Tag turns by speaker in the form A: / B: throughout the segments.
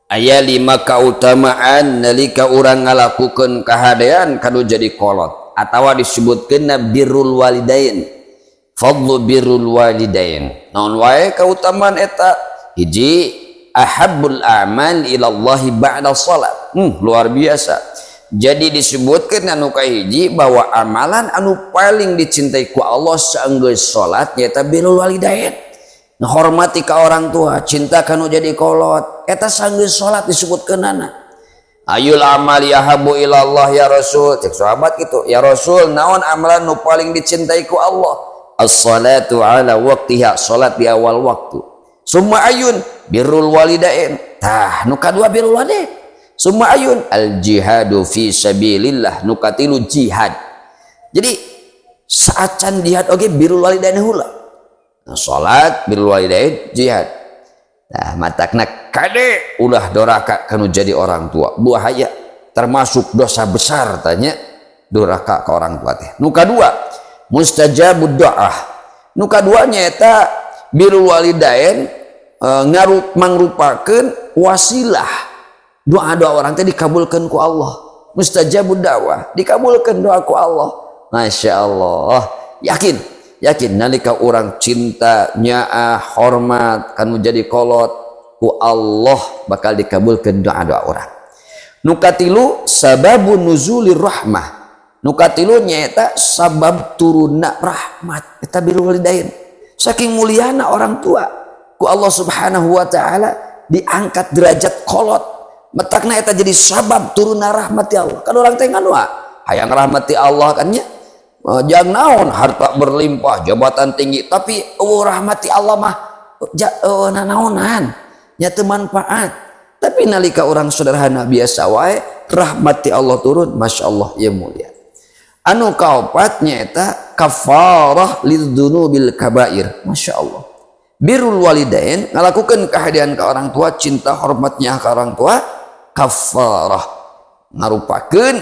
A: aya 5 kautamaan nalika urang ngalakukeun kahadean kanu jadi kolot atawa disebutkeun birrul walidain. Fadlu birrul walidain naon wae kautamaan eta? Hiji, ahabbul a'mal ilallahi ba'da salat. Luar biasa. Jadi disebutkan anu kahiji bahwa amalan anu paling dicintai ku Allah saenggeus salat nyaeta birrul walidain. Menghormati ka orang tua, cinta kanu jadi kolot. Eta saenggeus salat disebutkeunana. Ayul amali ahabbu ilallah ya Rasul. Cek sahabat gitu, ya Rasul, naon amalan nu paling dicintai ku Allah? As-salatu ala waqtiha, salat di awal waktu. Summa ayun birrul walidain. Tah, nu kadua birrul walidain. Summa ayun al jihadu fi sabilillah, nu katilu jihad. Jadi saat can jihad oge birrul walidain heula. Nah, salat, birrul walidain, jihad. Nah, matakna kade ulah doraka kanu jadi orang tua. Bahaya, termasuk dosa besar tanya doraka ke orang tua teh. Nu kadua mustajabud doa. Nu kadua nyaeta birrul walidain mangrupakeun wasilah doa-doa orang teh dikabulkan ku Allah. Mustajabud da'wah, dikabulkan doa ku Allah. Masya Allah. Yakin nalika orang cinta nyaah hormat kanu jadi kolot ku Allah bakal dikabulkan doa-doa orang. Nu katilu sababun nuzulir rahmah. Nu katilu nyaeta sabab turunna rahmat eta birrul walidain. Saking muliana orang tua ku Allah Subhanahu wa taala diangkat derajat kolot. Metakna eta jadi sabab turunna rahmati Allah. Kan orang teh nganu hayang rahmati Allah kan nya. Jangan naon harta berlimpah, jabatan tinggi, tapi rahmati Allah mah naonan nya teu manfaat. Tapi nalika orang sederhana biasa wae rahmati Allah turun, masyaallah ya mulia. Anu kaopat nyaeta kafarah lidzunubil kabair. Masyaallah. Birrul walidain ngalakukeun kahadean ka orang tua, cinta hormatnya ka orang tua, kafarah ngarupakeun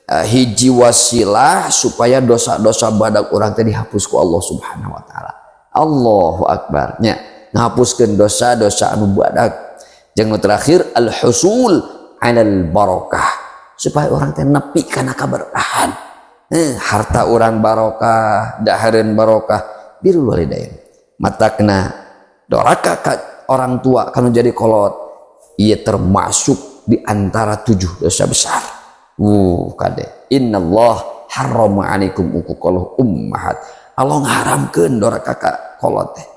A: hiji wasilah supaya dosa-dosa badak orang teh dihapus ku Allah Subhanahu wa taala. Allahu akbar nya ngahapuskeun dosa-dosa anu badak. Jeung nu terakhir al husul alal barokah supaya orang teh nepi kana kaberkahan. Harta orang barokah, dahareun barokah, birrul walidain. Matakna doraka ka orang tua kanu jadi kolot ieu termasuk di antara 7 dosa besar. Kade innallah harrama alaikum uququl ummahat. Allah ngaharamkeun doraka ka kolot teh.